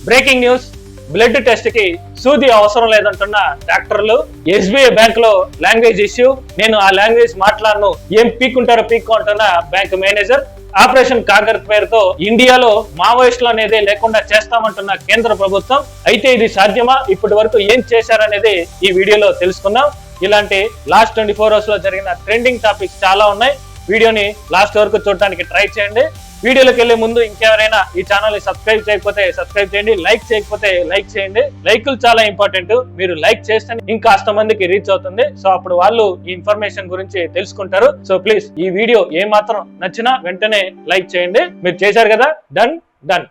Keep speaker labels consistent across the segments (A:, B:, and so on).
A: Breaking news, blood test కి సూది అవసరం లేదంటున్న డాక్టర్లు. ఎస్బీఐ బ్యాంక్ లో లాంగ్వేజ్ ఇష్యూ, నేను ఆ లాంగ్వేజ్ మాట్లాడను, ఏం పీక్కుంటారో పీక్కు అంటున్న బ్యాంక్ మేనేజర్. ఆపరేషన్ కాగర్ పేరుతో ఇండియాలో మావోయిస్టులు అనేది లేకుండా చేస్తామంటున్న కేంద్ర ప్రభుత్వం. అయితే ఇది సాధ్యమా, ఇప్పటి వరకు ఏం చేశారనేది ఈ వీడియోలో తెలుసుకుందాం. ఇలాంటి లాస్ట్ 24 hours లో జరిగిన ట్రెండింగ్ టాపిక్స్ చాలా ఉన్నాయి. వీడియోని లాస్ట్ వరకు చూడడానికి ట్రై చేయండి. వీడియోలోకి వెళ్లే ముందు ఇంకెవరైనా ఈ ఛానల్ ని సబ్స్క్రైబ్ చేయకపోతే సబ్స్క్రైబ్ చేయండి, లైక్ చేయకపోతే లైక్ చేయండి. లైకులు చాలా ఇంపార్టెంట్. మీరు లైక్ చేస్తే ఇంకాస్త మందికి రీచ్ అవుతుంది. సో అప్పుడు వాళ్ళు ఈ ఇన్ఫర్మేషన్ గురించి తెలుసుకుంటారు. సో ప్లీజ్ ఈ వీడియో ఏ మాత్రం నచ్చినా వెంటనే లైక్ చేయండి. మీరు చేశారు కదా, డన్ డన్.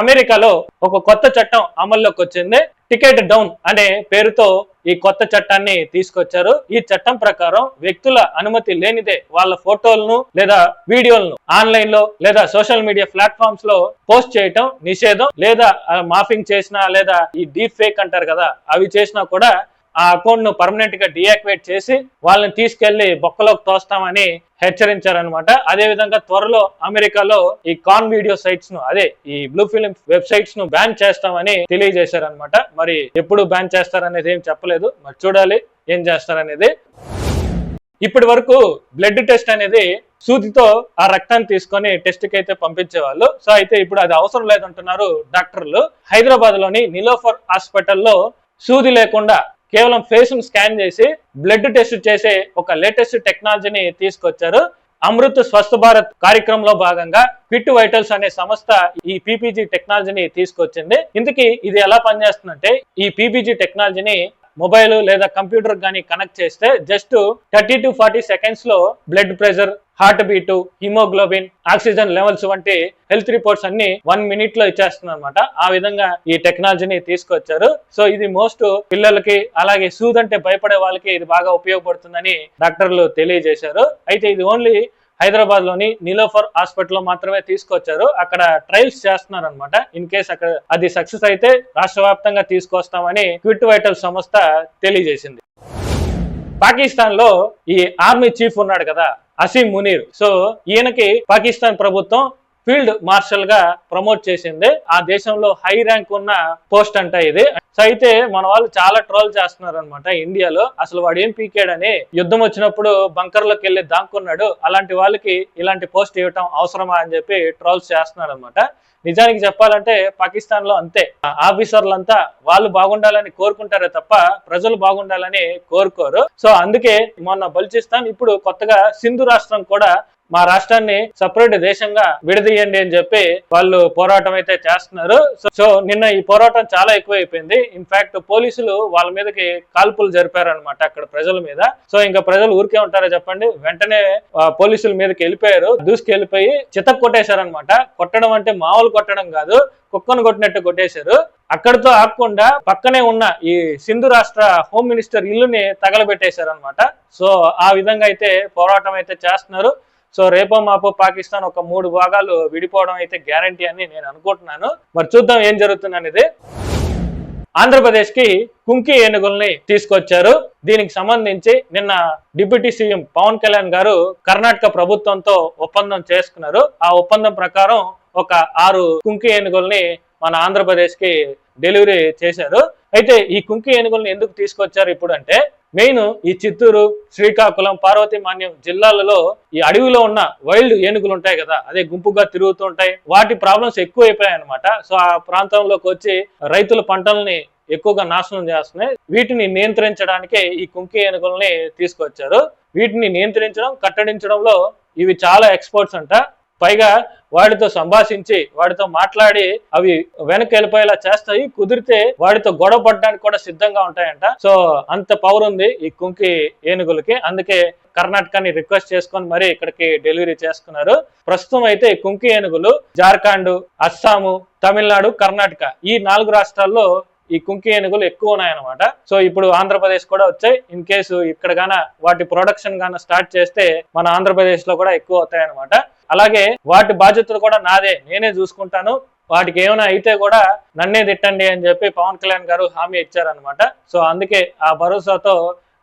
A: అమెరికాలో ఒక కొత్త చట్టం అమల్లోకి వచ్చింది. టికెట్ డౌన్ అనే పేరుతో ఈ కొత్త చట్టాన్ని తీసుకొచ్చారు. ఈ చట్టం ప్రకారం వ్యక్తుల అనుమతి లేనిదే వాళ్ళ ఫోటోలను లేదా వీడియోలను ఆన్లైన్ లో లేదా సోషల్ మీడియా ప్లాట్ఫామ్స్ లో పోస్ట్ చేయటం నిషేధం. లేదా మాఫింగ్ చేసినా లేదా ఈ డీప్ ఫేక్ అంటారు కదా, అవి చేసినా కూడా ఆ అకౌంట్ ను పర్మనెంట్ గా డియాక్టివేట్ చేసి వాళ్ళని తీసుకెళ్లి బొక్కలోకి తోస్తామని హెచ్చరించారనమాట. అదే విధంగా త్వరలో అమెరికాలో ఈ కాన్ వీడియో సైట్స్ ను, అదే ఈ బ్లూ ఫిల్మ్ వెబ్సైట్స్ ను బ్యాన్ చేస్తామని తెలియజేశారనమాట. మరి ఎప్పుడు బ్యాన్ చేస్తారనేది ఏం చెప్పలేదు, మరి చూడాలి ఏం చేస్తారనేది. ఇప్పటి వరకు బ్లడ్ టెస్ట్ అనేది సూదితో ఆ రక్తాన్ని తీసుకొని టెస్ట్ కి అయితే పంపించేవాళ్ళు. సో అయితే ఇప్పుడు అది అవసరం లేదంటున్నారు డాక్టర్లు. హైదరాబాద్ లోని నిలోఫర్ హాస్పిటల్లో సూది లేకుండా కేవలం ఫేస్ ను స్కాన్ చేసి బ్లడ్ టెస్ట్ చేసే ఒక లేటెస్ట్ టెక్నాలజీని తీసుకొచ్చారు. అమృత్ స్వస్థ భారత్ కార్యక్రమంలో భాగంగా క్విట్ వైటల్స్ అనే సంస్థ ఈ పీపీజీ టెక్నాలజీని తీసుకొచ్చింది. ఇందుకే ఇది ఎలా పనిచేస్తుందంటే, ఈ పీపీజీ టెక్నాలజీని మొబైల్ లేదా కంప్యూటర్ గానీ కనెక్ట్ చేస్తే జస్ట్ 30 to 40 seconds లో blood pressure, heart beat, haemoglobin, oxygen levels వంటి హెల్త్ రిపోర్ట్స్ అన్ని 1 minute లో ఇచ్చేస్తుంది అనమాట. ఆ విధంగా ఈ టెక్నాలజీని తీసుకొచ్చారు. సో ఇది మోస్ట్ పిల్లలకి అలాగే సూదంటే భయపడే వాళ్ళకి ఇది బాగా ఉపయోగపడుతుందని డాక్టర్లు తెలియజేశారు. అయితే ఇది ఓన్లీ హైదరాబాద్ లోని నిలోఫర్ హాస్పిటల్ లో మాత్రమే తీసుకొచ్చారు. అక్కడ ట్రయల్స్ చేస్తున్నారు అనమాట. ఇన్ కేస్ అక్కడ అది సక్సెస్ అయితే రాష్ట్ర వ్యాప్తంగా తీసుకొస్తామని క్విట్ వైటల్ సంస్థ తెలియజేసింది. పాకిస్తాన్ లో ఈ ఆర్మీ చీఫ్ ఉన్నాడు కదా, అసీం మునీర్. సో ఈయనకి పాకిస్తాన్ ప్రభుత్వం ఫీల్డ్ మార్షల్ గా ప్రమోట్ చేసింది. ఆ దేశంలో హై ర్యాంక్ ఉన్న పోస్ట్ అంట ఇది. సో అయితే మన వాళ్ళు చాలా ట్రోల్ చేస్తున్నారు అనమాట ఇండియాలో. అసలు వాడు ఏం పీకాడని, యుద్ధం వచ్చినప్పుడు బంకర్ లోకి వెళ్ళి దాక్కున్నాడు, అలాంటి వాళ్ళకి ఇలాంటి పోస్ట్ ఇవ్వటం అవసరమా అని చెప్పి ట్రోల్స్ చేస్తున్నారు అనమాట. నిజానికి చెప్పాలంటే పాకిస్తాన్ లో అంతే, ఆఫీసర్లంతా వాళ్ళు బాగుండాలని కోరుకుంటారే తప్ప ప్రజలు బాగుండాలని కోరుకోరు. సో అందుకే మొన్న బలూచిస్తాన్, ఇప్పుడు కొత్తగా సింధు రాష్ట్రం కూడా మా రాష్ట్రాన్ని సపరేట్ దేశంగా విడదీయండి అని చెప్పి వాళ్ళు పోరాటం అయితే చేస్తున్నారు. సో నిన్న ఈ పోరాటం చాలా ఎక్కువైపోయింది. ఇన్ఫాక్ట్ పోలీసులు వాళ్ళ మీదకి కాల్పులు జరిపారనమాట అక్కడ ప్రజల మీద. సో ఇంకా ప్రజలు ఊరికే ఉంటారో చెప్పండి, వెంటనే పోలీసుల మీదకి వెళ్ళిపోయారు. దూసుకెళ్ళిపోయి చితక్ కొట్టేశారనమాట. కొట్టడం అంటే మామూలు కొట్టడం కాదు, కుక్కను కొట్టినట్టు కొట్టేశారు. అక్కడితో ఆగకుండా పక్కనే ఉన్న ఈ సింధు రాష్ట్ర హోమ్ మినిస్టర్ ఇల్లుని తగలబెట్టేశారనమాట. సో ఆ విధంగా అయితే పోరాటం అయితే చేస్తున్నారు. సో రేపో మాపో పాకిస్తాన్ ఒక 3 భాగాలు విడిపోవడం అయితే గ్యారంటీ అని నేను అనుకుంటున్నాను. మరి చూద్దాం ఏం జరుగుతుంది అనేది. ఆంధ్రప్రదేశ్ కి కుంకి ఏనుగుల్ని తీసుకొచ్చారు. దీనికి సంబంధించి నిన్న డిప్యూటీ సీఎం పవన్ కళ్యాణ్ గారు కర్ణాటక ప్రభుత్వంతో ఒప్పందం చేసుకున్నారు. ఆ ఒప్పందం ప్రకారం ఒక 6 కుంకి ఏనుగుల్ని మన ఆంధ్రప్రదేశ్ కి డెలివరీ చేశారు. అయితే ఈ కుంకి ఏనుగుల్ని ఎందుకు తీసుకొచ్చారు ఇప్పుడు అంటే, మెయిన్ ఈ చిత్తూరు, శ్రీకాకుళం, పార్వతీమాన్యం జిల్లాలలో ఈ అడవిలో ఉన్న వైల్డ్ ఏనుగులు ఉంటాయి కదా, అదే గుంపుగా తిరుగుతూ ఉంటాయి. వాటి ప్రాబ్లమ్స్ ఎక్కువైపోయాయి అనమాట. సో ఆ ప్రాంతంలోకి వచ్చి రైతుల పంటల్ని ఎక్కువగా నాశనం చేస్తున్నాయి. వీటిని నియంత్రించడానికే ఈ కుంకి ఏనుగుల్ని తీసుకొచ్చారు. వీటిని నియంత్రించడం, కట్టడించడంలో ఇవి చాలా ఎక్స్పర్ట్స్ అంట. పైగా వాడితో సంభాషించి వాడితో మాట్లాడి అవి వెనక్కి వెళ్ళిపోయేలా చేస్తాయి. కుదిరితే వాడితో గొడవ పడడానికి కూడా సిద్ధంగా ఉంటాయంట. సో అంత పవర్ ఉంది ఈ కుంకి ఏనుగులకి. అందుకే కర్ణాటకని రిక్వెస్ట్ చేసుకొని మరి ఇక్కడికి డెలివరీ చేసుకున్నారు. ప్రస్తుతం అయితే ఈ కుంకి ఏనుగులు జార్ఖండ్, అస్సాము, తమిళనాడు, కర్ణాటక ఈ 4 రాష్ట్రాల్లో ఈ కుంకి ఏనుగులు ఎక్కువ ఉన్నాయన్నమాట. సో ఇప్పుడు ఆంధ్రప్రదేశ్ కూడా వచ్చాయి. ఇన్ కేసు ఇక్కడ గాన వాటి ప్రొడక్షన్ గాన స్టార్ట్ చేస్తే మన ఆంధ్రప్రదేశ్ లో కూడా ఎక్కువ అవుతాయి అనమాట. అలాగే వాటి బాధ్యతలు కూడా నాదే, నేనే చూసుకుంటాను, వాటికి ఏమైనా అయితే కూడా నన్నే తిట్టండి అని చెప్పి పవన్ కళ్యాణ్ గారు హామీ ఇచ్చారనమాట. సో అందుకే ఆ భరోసాతో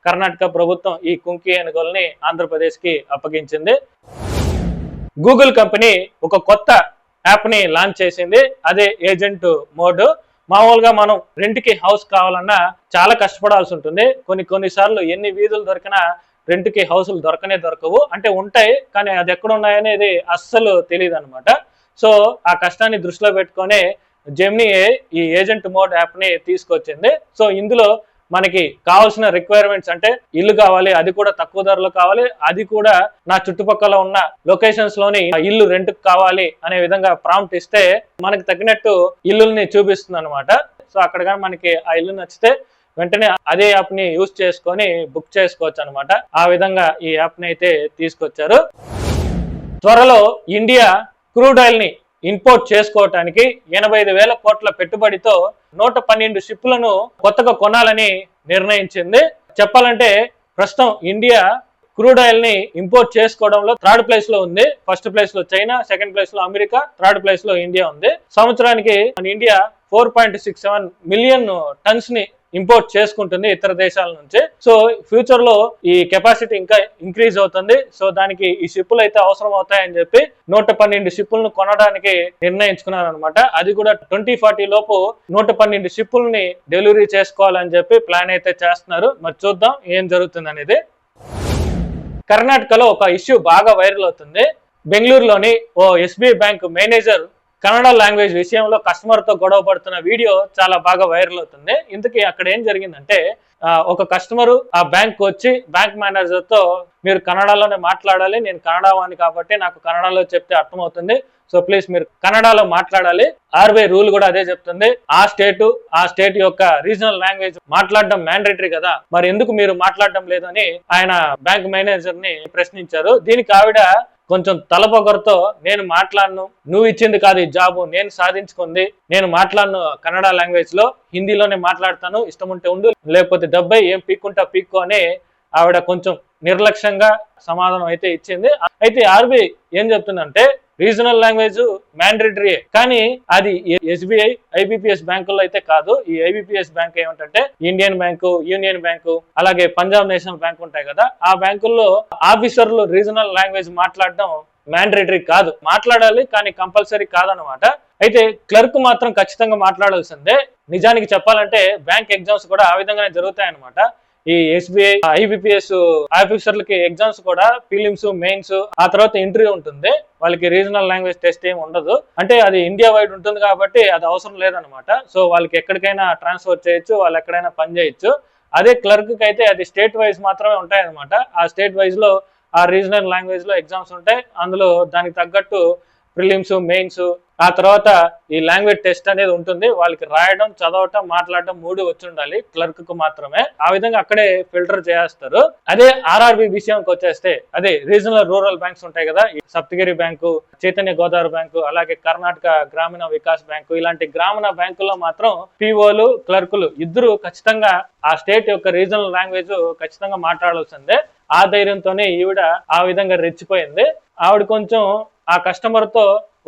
A: కర్ణాటక ప్రభుత్వం ఈ కుంకి ఏనుగుల్ని ఆంధ్రప్రదేశ్ కి అప్పగించింది. గూగుల్ కంపెనీ ఒక కొత్త యాప్ ని లాంచ్ చేసింది. అదే ఏజెంట్ మోడ్. మామూలుగా మనం 2కి హౌస్ ఏజెంట్ మోడ్. మామూలుగా మనం రెంట్కి హౌస్ కావాలన్నా చాలా కష్టపడాల్సి ఉంటుంది. కొన్నిసార్లు ఎన్ని వీధులు దొరికినా రెంట్కి హౌసులు దొరకవు. అంటే ఉంటాయి, కానీ అది ఎక్కడ ఉన్నాయనేది అస్సలు తెలియదు అనమాట. సో ఆ కష్టాన్ని దృష్టిలో పెట్టుకొని జెమినీ ఈ ఏజెంట్ మోడ్ యాప్ ని తీసుకొచ్చింది. సో ఇందులో మనకి కావాల్సిన రిక్వైర్మెంట్స్ అంటే ఇల్లు కావాలి, అది కూడా తక్కువ ధరలో కావాలి, అది కూడా నా చుట్టుపక్కల ఉన్న లొకేషన్స్ లోని ఇల్లు రెంట్ కావాలి అనే విధంగా ప్రాంప్ట్ ఇస్తే మనకి తగినట్టు ఇల్లుల్ని చూపిస్తుంది అనమాట. సో అక్కడ కానీ మనకి ఆ ఇల్లు నచ్చితే వెంటనే అదే యాప్ ని యూజ్ చేసుకొని బుక్ చేసుకోవచ్చు అనమాట. ఆ విధంగా ఈ యాప్ ని అయితే తీసుకొచ్చారు. త్వరలో ఇండియా క్రూడ్ ఆయిల్ ని ఇంపోర్ట్ చేసుకోవటానికి 85,000 కోట్ల పెట్టుబడితో 112 షిప్లను కొత్తగా కొనాలని నిర్ణయించింది. చెప్పాలంటే ప్రస్తుతం ఇండియా క్రూడ్ ఆయిల్ ని ఇంపోర్ట్ చేసుకోవడంలో 3rd ప్లేస్ లో ఉంది. 1st ప్లేస్ లో చైనా, 2nd ప్లేస్ లో అమెరికా, 3rd ప్లేస్ లో ఇండియా ఉంది. సంవత్సరానికి ఇండియా 4.67 మిలియన్ టన్స్ ని ఇంపోర్ట్ చేసుకుంటుంది ఇతర దేశాల నుంచి. సో ఫ్యూచర్ లో ఈ కెపాసిటీ ఇంకా ఇంక్రీజ్ అవుతుంది. సో దానికి ఈ షిప్పులు అయితే అవసరం అవుతాయని చెప్పి 112 షిప్పులను కొనడానికి నిర్ణయించుకున్నారు అనమాట. అది కూడా 2040 లోపు 112 షిప్పుల్ని డెలివరీ చేసుకోవాలని చెప్పి ప్లాన్ అయితే చేస్తున్నారు. మరి చూద్దాం ఏం జరుగుతుంది అనేది. కర్ణాటకలో ఒక ఇష్యూ బాగా వైరల్ అవుతుంది. బెంగళూరులోని ఓ SBI bank manager Kannada language విషయంలో కస్టమర్ తో గొడవ పడుతున్న వీడియో చాలా బాగా వైరల్ అవుతుంది. ఇంతకీ అక్కడ ఏం జరిగిందంటే ఒక కస్టమర్ ఆ బ్యాంక్ వచ్చి బ్యాంక్ మేనేజర్ తో మీరు కన్నడలోనే మాట్లాడాలి, నేను కన్నడ వాణ్ణి కాబట్టి నాకు కన్నడలో చెప్తే అర్థమవుతుంది, సో ప్లీజ్ మీరు కన్నడలో మాట్లాడాలి. ఆర్బీఐ రూల్ కూడా అదే చెప్తుంది. ఆ స్టేట్ యొక్క రీజనల్ లాంగ్వేజ్ మాట్లాడడం మ్యాండేటరీ కదా, మరి ఎందుకు మీరు మాట్లాడడం లేదని ఆయన బ్యాంక్ మేనేజర్ ని ప్రశ్నించారు. దీనికి ఆవిడ కొంచెం తలపొగరుతో నేను మాట్లాడను, నువ్వు ఇచ్చింది కాదు ఈ జాబు, నేను సాధించుకుంది, నేను మాట్లాడను కన్నడ లాంగ్వేజ్ లో, హిందీలోనే మాట్లాడతాను, ఇష్టం ఉంటే ఉండు లేకపోతే డబ్బై ఏం పీక్కుంటా పీక్కో అని ఆవిడ కొంచెం నిర్లక్ష్యంగా సమాధానం అయితే ఇచ్చింది. అయితే ఆర్బీఐ ఏం చెప్తుందంటే రీజనల్ లాంగ్వేజ్ మ్యాండేటరీ, కానీ అది ఎస్బీఐ ఐబిపిఎస్ బ్యాంకుల్లో అయితే కాదు. ఈ ఐబిపిఎస్ బ్యాంక్ ఏమంటే ఇండియన్ బ్యాంకు, యూనియన్ బ్యాంకు, అలాగే పంజాబ్ నేషనల్ బ్యాంక్ ఉంటాయి కదా, ఆ బ్యాంకుల్లో ఆఫీసర్లు రీజనల్ లాంగ్వేజ్ మాట్లాడడం మ్యాండేటరీ కాదు, మాట్లాడాలి కానీ కంపల్సరీ కాదనమాట. అయితే క్లర్క్ మాత్రం ఖచ్చితంగా మాట్లాడాల్సిందే. నిజానికి చెప్పాలంటే బ్యాంక్ ఎగ్జామ్స్ కూడా ఆ విధంగానే జరుగుతాయన్నమాట. ఈ ఎస్బీఐ ఐబిపిఎస్ ఆఫీసర్లకి ఎగ్జామ్స్ కూడా ఫిలిమ్స్, మెయిన్స్, ఆ తర్వాత ఇంటర్వ్యూ ఉంటుంది. వాళ్ళకి రీజనల్ లాంగ్వేజ్ టెస్ట్ ఏమి ఉండదు. అంటే అది ఇండియా వైడ్ ఉంటుంది కాబట్టి అది అవసరం లేదనమాట. సో వాళ్ళకి ఎక్కడికైనా ట్రాన్స్ఫర్ చేయొచ్చు, వాళ్ళు ఎక్కడైనా పని చేయొచ్చు. అదే క్లర్క్ కి అయితే అది స్టేట్ వైజ్ మాత్రమే ఉంటాయి అనమాట. ఆ స్టేట్ వైజ్ లో ఆ రీజనల్ లాంగ్వేజ్ లో ఎగ్జామ్స్ ఉంటాయి. అందులో దానికి తగ్గట్టు ప్రిలిమ్స్, మెయిన్స్, ఆ తర్వాత ఈ లాంగ్వేజ్ టెస్ట్ అనేది ఉంటుంది. వాళ్ళకి రాయడం, చదవటం, మాట్లాడటం 3 వచ్చి ఉండాలి క్లర్క్ కు మాత్రమే. ఆ విధంగా అక్కడే ఫిల్టర్ చేస్తారు. అదే ఆర్ఆర్బి విషయానికి వచ్చేస్తే అదే రీజనల్ రూరల్ బ్యాంక్స్ ఉంటాయి కదా, సప్తగిరి బ్యాంకు, చైతన్య గోదావరి బ్యాంకు, అలాగే కర్ణాటక గ్రామీణ వికాస్ బ్యాంకు, ఇలాంటి గ్రామీణ బ్యాంకుల్లో మాత్రం పీఓలు, క్లర్కులు ఇద్దరు ఖచ్చితంగా ఆ స్టేట్ యొక్క రీజనల్ లాంగ్వేజ్ ఖచ్చితంగా మాట్లాడాల్సిందే. ఆ ధైర్యంతోనే ఈవిడ ఆ విధంగా రెచ్చిపోయింది. ఆవిడ కొంచెం ఆ కస్టమర్ తో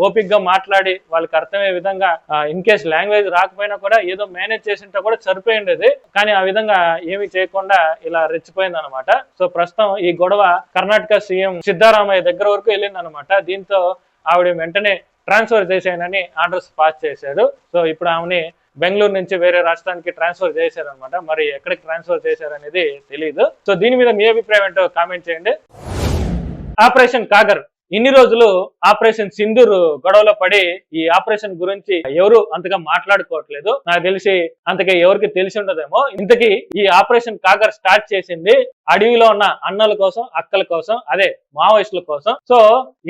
A: ఓపిక్ గా మాట్లాడి వాళ్ళకి అర్థమయ్యే విధంగా ఇన్ కేస్ లాంగ్వేజ్ రాకపోయినా కూడా ఏదో మేనేజ్ చేసింటే కూడా సరిపోయిండేది, కానీ ఆ విధంగా ఏమి చేయకుండా ఇలా రెచ్చిపోయింది అనమాట. సో ప్రస్తుతం ఈ గొడవ కర్ణాటక సీఎం సిద్ధరామయ్య దగ్గర వరకు వెళ్ళింది అనమాట. దీంతో ఆవిడ వెంటనే ట్రాన్స్ఫర్ చేసేయనని ఆర్డర్స్ పాస్ చేశాడు. సో ఇప్పుడు ఆమెని బెంగళూరు నుంచి వేరే రాష్ట్రానికి ట్రాన్స్ఫర్ చేశారనమాట. మరి ఎక్కడికి ట్రాన్స్ఫర్ చేశారనేది తెలియదు. సో దీని మీద మీ అభిప్రాయం ఏంటో కామెంట్ చేయండి. ఆపరేషన్ కాగర్ ఇన్ని రోజులు ఆపరేషన్ సింధూర్ గొడవలో పడి ఈ ఆపరేషన్ గురించి ఎవరు అంతగా మాట్లాడుకోవట్లేదు. నాకు తెలిసి అంతగా ఎవరికి తెలిసి ఉండదేమో. ఇంతకీ ఈ ఆపరేషన్ కాగర్ స్టార్ట్ చేసింది అడవిలో ఉన్న అన్నల కోసం, అక్కల కోసం, అదే మావోయిస్టుల కోసం. సో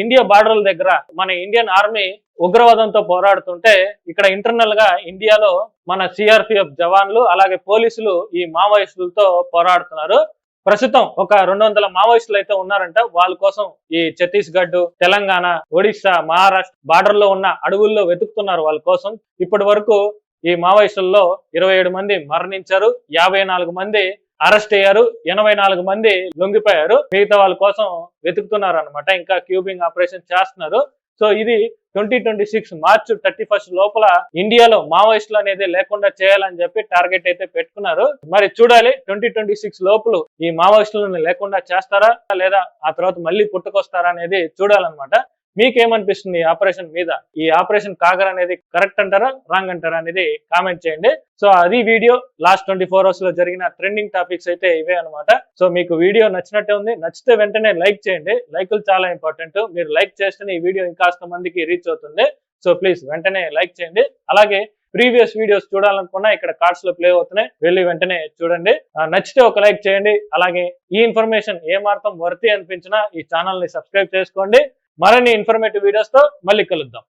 A: ఇండియా బార్డర్ల దగ్గర మన ఇండియన్ ఆర్మీ ఉగ్రవాదంతో పోరాడుతుంటే ఇక్కడ ఇంటర్నల్ గా ఇండియాలో మన సిఆర్పిఎఫ్ జవాన్లు అలాగే పోలీసులు ఈ మావోయిస్టులతో పోరాడుతున్నారు. ప్రస్తుతం ఒక 200 మావోయిస్టులు అయితే ఉన్నారంట. వాళ్ళ కోసం ఈ ఛత్తీస్గఢ్, తెలంగాణ, ఒడిశా, మహారాష్ట్ర బార్డర్ లో ఉన్న అడవుల్లో వెతుకుతున్నారు వాళ్ళ కోసం. ఇప్పటి వరకు ఈ మావోయిస్టుల్లో 27 మంది మరణించారు, 54 మంది అరెస్ట్ అయ్యారు, 84 మంది లొంగిపోయారు. మిగతా వాళ్ళ కోసం వెతుకుతున్నారు అనమాట. ఇంకా క్యూబింగ్ ఆపరేషన్ చేస్తున్నారు. సో ఇది 2026 మార్చి 31 లోపల ఇండియాలో మావోయిస్టులు అనేది లేకుండా చేయాలని చెప్పి టార్గెట్ అయితే పెట్టుకున్నారు. మరి చూడాలి 2026 లోపల ఈ మావోయిస్టులను లేకుండా చేస్తారా లేదా ఆ తర్వాత మళ్ళీ పుట్టుకొస్తారా అనేది చూడాలన్నమాట. మీకేమనిపిస్తుంది ఈ ఆపరేషన్ మీద? ఈ ఆపరేషన్ కాగర్ అనేది కరెక్ట్ అంటారా, రాంగ్ అంటారా అనేది కామెంట్ చేయండి. సో అది వీడియో. లాస్ట్ 24 hours లో జరిగిన ట్రెండింగ్ టాపిక్స్ అయితే ఇవే అనమాట. సో మీకు వీడియో నచ్చినట్టే ఉంది. నచ్చితే వెంటనే లైక్ చేయండి. లైకులు చాలా ఇంపార్టెంట్. మీరు లైక్ చేస్తేనే ఈ వీడియో ఇంకాస్త మందికి రీచ్ అవుతుంది. సో ప్లీజ్ వెంటనే లైక్ చేయండి. అలాగే ప్రీవియస్ వీడియోస్ చూడాలనుకున్నా ఇక్కడ కార్డ్స్ లో ప్లే అవుతున్నాయి, వెళ్ళి వెంటనే చూడండి. నచ్చితే ఒక లైక్ చేయండి. అలాగే ఈ ఇన్ఫర్మేషన్ ఏమాత్రం వర్తి అనిపించినా ఈ ఛానల్ ని సబ్స్క్రైబ్ చేసుకోండి. మరిన్ని ఇన్ఫర్మేటివ్ వీడియోస్ తో మళ్ళీ కలుద్దాం.